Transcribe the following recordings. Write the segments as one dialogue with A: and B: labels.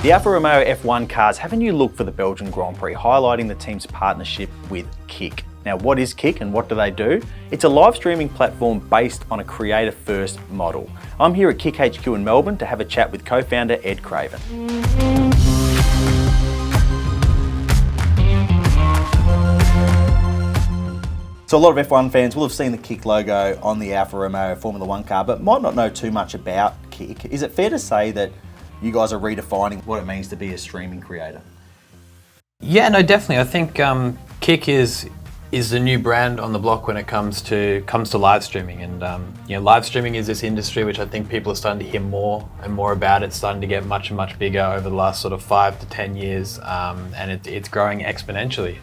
A: The Alfa Romeo F1 cars have a new look for the Belgian Grand Prix, highlighting the team's partnership with Kick. Now, what is Kick and what do they do? It's a live streaming platform based on a creator-first model. I'm here at Kick HQ in Melbourne to have a chat with co-founder Ed Craven. So a lot of F1 fans will have seen the Kick logo on the Alfa Romeo Formula One car, but might not know too much about Kick. Is it fair to say that you guys are redefining what it means to be a streaming creator?
B: Yeah, no, definitely. I think Kick is the new brand on the block when it comes to live streaming, and live streaming is this industry which I think people are starting to hear more and more about. It's starting to get much and much bigger over the last sort of 5 to 10 years, and it's growing exponentially.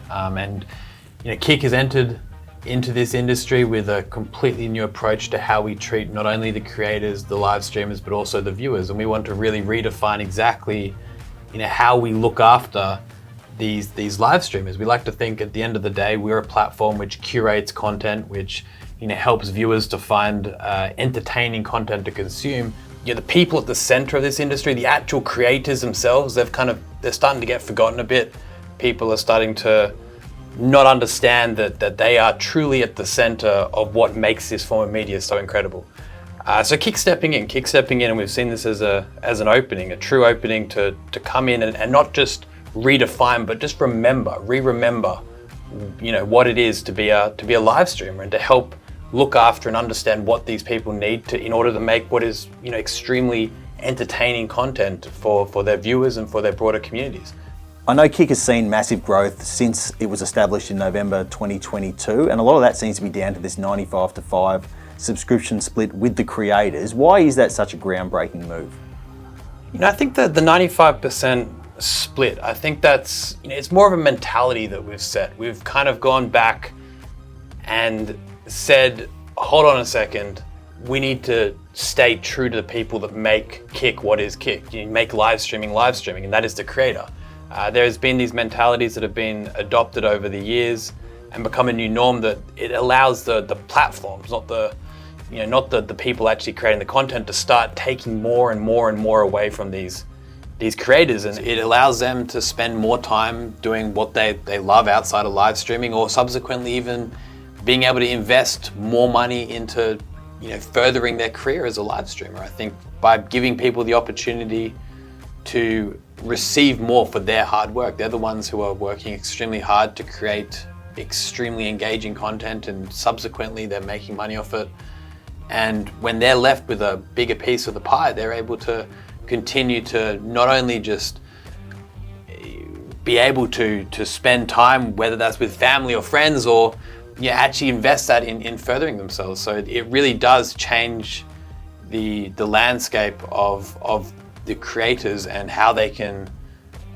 B: Kick has entered into this industry with a completely new approach to how we treat not only the creators, the live streamers, but also the viewers. And we want to really redefine exactly, how we look after these live streamers. We like to think at the end of the day, we're a platform which curates content, which helps viewers to find entertaining content to consume. The people at the center of this industry, the actual creators themselves, they're starting to get forgotten a bit. People are starting to not understand that they are truly at the center of what makes this form of media so incredible. So Kick stepping in, and we've seen this as an opening, a true opening to come in and not just redefine, but just remember what it is to be a live streamer, and to help look after and understand what these people need in order to make what is extremely entertaining content for their viewers and for their broader communities.
A: I know Kick has seen massive growth since it was established in November 2022, and a lot of that seems to be down to this 95-5 subscription split with the creators. Why is that such a groundbreaking move?
B: I think that the 95% split, I think that's, it's more of a mentality that we've set. We've kind of gone back and said, hold on a second, we need to stay true to the people that make Kick what is Kick. You make live streaming, and that is the creator. There's been these mentalities that have been adopted over the years and become a new norm, that it allows the platforms, not the people actually creating the content, to start taking more and more away from these creators, and it allows them to spend more time doing what they love outside of live streaming, or subsequently even being able to invest more money into furthering their career as a live streamer. I think by giving people the opportunity to receive more for their hard work. They're the ones who are working extremely hard to create extremely engaging content, and subsequently they're making money off it. And when they're left with a bigger piece of the pie, they're able to continue to not only just be able to spend time, whether that's with family or friends, or actually invest that in furthering themselves. So it really does change the landscape of the creators and how they can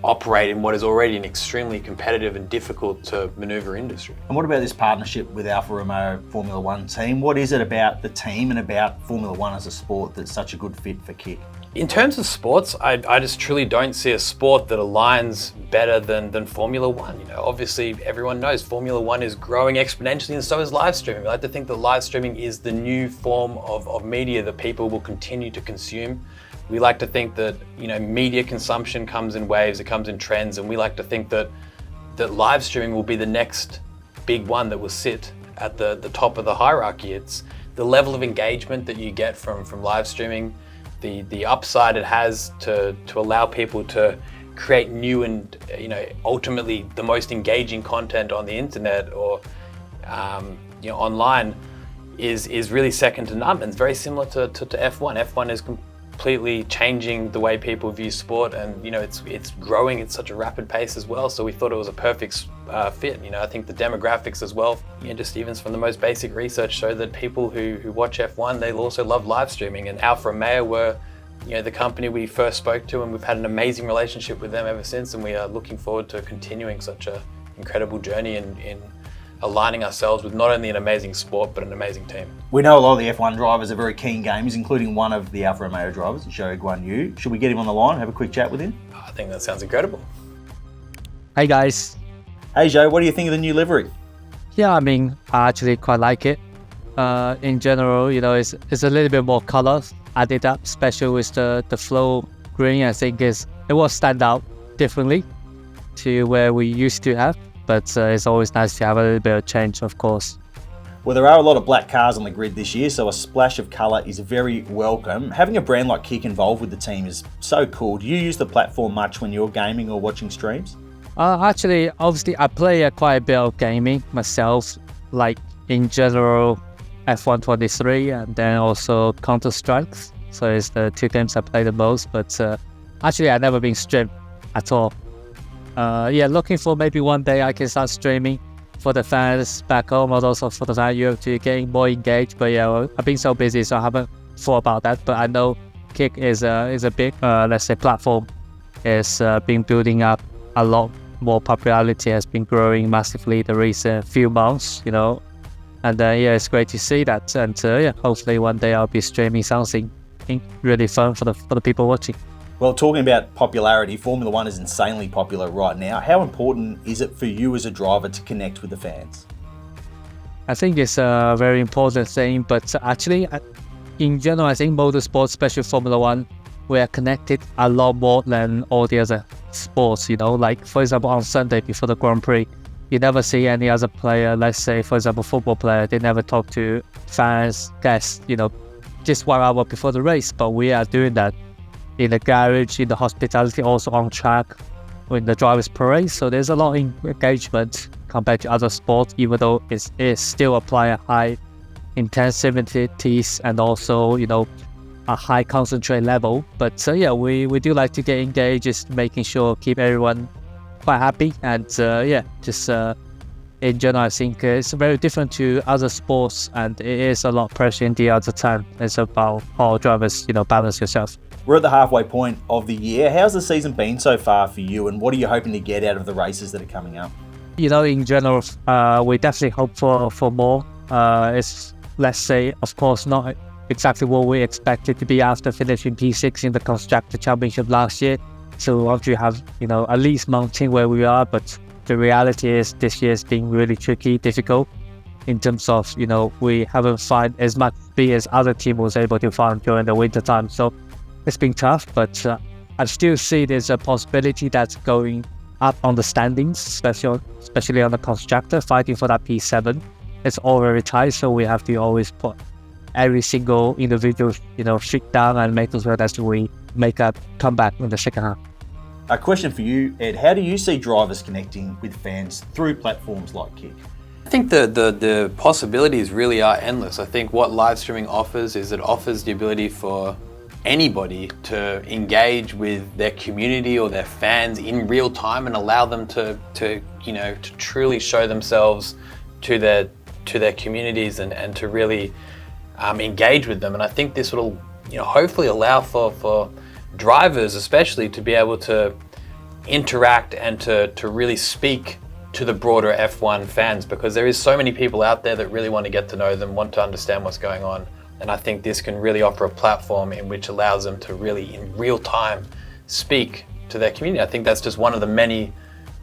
B: operate in what is already an extremely competitive and difficult to maneuver industry.
A: And what about this partnership with Alfa Romeo Formula One team? What is it about the team and about Formula One as a sport that's such a good fit for Kick?
B: In terms of sports, I just truly don't see a sport that aligns better than Formula One. Obviously everyone knows Formula One is growing exponentially, and so is live streaming. I like to think that live streaming is the new form of media that people will continue to consume. We like to think that media consumption comes in waves, it comes in trends, and we like to think that live streaming will be the next big one that will sit at the top of the hierarchy. It's the level of engagement that you get from live streaming, the upside it has to allow people to create new and ultimately the most engaging content on the internet or online is really second to none. And it's very similar to F1. F1 is completely changing the way people view sport, and it's growing at such a rapid pace as well. So we thought it was a perfect fit. I think the demographics as well, just even from the most basic research, show that people who watch F1, they also love live streaming. And Alfa Romeo were the company we first spoke to, and we've had an amazing relationship with them ever since, and we are looking forward to continuing such an incredible journey in aligning ourselves with not only an amazing sport, but an amazing team.
A: We know a lot of the F1 drivers are very keen gamers, including one of the Alfa Romeo drivers, Zhou Guanyu. Should we get him on the line and have a quick chat with him?
B: I think that sounds incredible.
C: Hi guys.
A: Hey Zhou, what do you think of the new livery?
C: Yeah, I actually quite like it. In general, it's a little bit more colors added up, especially with the flow green. I think it it will stand out differently to where we used to have, but it's always nice to have a little bit of change, of course.
A: Well, there are a lot of black cars on the grid this year, so a splash of colour is very welcome. Having a brand like Kick involved with the team is so cool. Do you use the platform much when you're gaming or watching streams?
C: Actually, obviously, I play quite a bit of gaming myself, like in general F1 23 and then also Counter-Strike. So it's the two games I play the most, but actually I've never been streamed at all. Looking for maybe one day I can start streaming for the fans back home, and also for the fans Europe to get more engaged. But yeah, I've been so busy, so I haven't thought about that. But I know Kick is a big, let's say, platform. It's been building up a lot more popularity, has been growing massively the recent few months, you know. And it's great to see that. And hopefully one day I'll be streaming something really fun for the people watching.
A: Well, talking about popularity, Formula One is insanely popular right now. How important is it for you as a driver to connect with the fans?
C: I think it's a very important thing, but actually, in general, I think motorsport, especially Formula One, we are connected a lot more than all the other sports, you know. Like, for example, on Sunday before the Grand Prix, you never see any other player, let's say, for example, football player, they never talk to fans, guests, you know, just 1 hour before the race, but we are doing that in the garage, in the hospitality, also on track, in the driver's parade. So there's a lot of engagement compared to other sports, even though it still apply a high intensities and also, you know, a high concentrate level. But we do like to get engaged, just making sure keep everyone quite happy. And in general, I think it's very different to other sports, and it is a lot of pressure in the other time. It's about how drivers, you know, balance yourself.
A: We're at the halfway point of the year. How's the season been so far for you, and what are you hoping to get out of the races that are coming up?
C: You know, in general, we definitely hope for more. It's, let's say, of course, not exactly what we expected to be after finishing P6 in the Constructor Championship last year. So we want to have, you know, at least mounting where we are, but the reality is this year's been really tricky, difficult in terms of, you know, we haven't found as much speed as other team was able to find during the winter time. So it's been tough, but I still see there's a possibility that's going up on the standings, especially on the constructor, fighting for that P7. It's all very tight, so we have to always put every single individual, you know, shit down and make sure that we make a comeback in the second half.
A: A question for you, Ed. How do you see drivers connecting with fans through platforms like Kick?
B: I think the possibilities really are endless. I think what live streaming offers is it offers the ability for anybody to engage with their community or their fans in real time and allow them to truly show themselves to their communities and to really engage with them. And I think this will, you know, hopefully allow for drivers especially to be able to interact and to really speak to the broader F1 fans, because there is so many people out there that really want to get to know them, want to understand what's going on. And I think this can really offer a platform in which allows them to really in real time speak to their community. I think that's just one of the many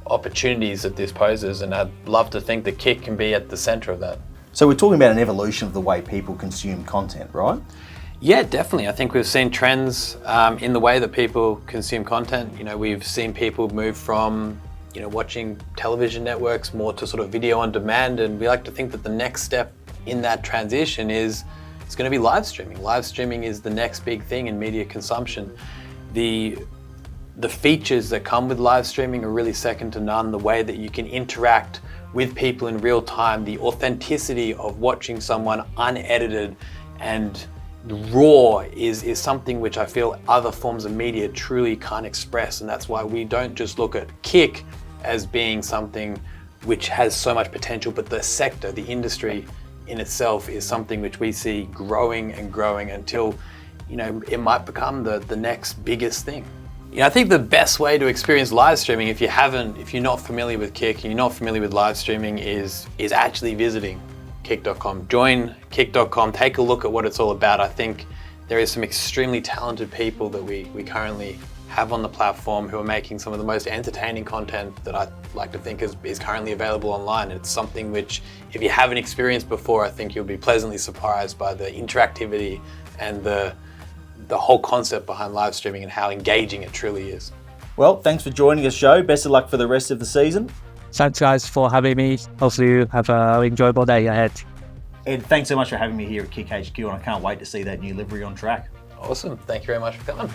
B: opportunities that this poses, and I'd love to think that Kick can be at the center of that.
A: So we're talking about an evolution of the way people consume content, right?
B: Yeah, definitely. I think we've seen trends in the way that people consume content. You know, we've seen people move from, you know, watching television networks more to sort of video on demand, and we like to think that the next step in that transition is it's going to be live streaming. Live streaming is the next big thing in media consumption. The features that come with live streaming are really second to none. The way that you can interact with people in real time, the authenticity of watching someone unedited and raw is something which I feel other forms of media truly can't express. And that's why we don't just look at Kick as being something which has so much potential, but the sector, the industry in itself is something which we see growing and growing until, you know, it might become the next biggest thing. You know, I think the best way to experience live streaming, if you're not familiar with Kick and you're not familiar with live streaming, is actually visiting kick.com. Join kick.com, take a look at what it's all about. I think there is some extremely talented people that we currently have on the platform who are making some of the most entertaining content that I like to think is currently available online. It's something which, if you haven't experienced before, I think you'll be pleasantly surprised by the interactivity and the whole concept behind live streaming and how engaging it truly is.
A: Well, thanks for joining us, Zhou. Best of luck for the rest of the season.
C: Thanks, guys, for having me. Hopefully, you have an enjoyable day ahead.
A: Ed, thanks so much for having me here at Kick HQ, and I can't wait to see that new livery on track.
B: Awesome. Thank you very much for coming.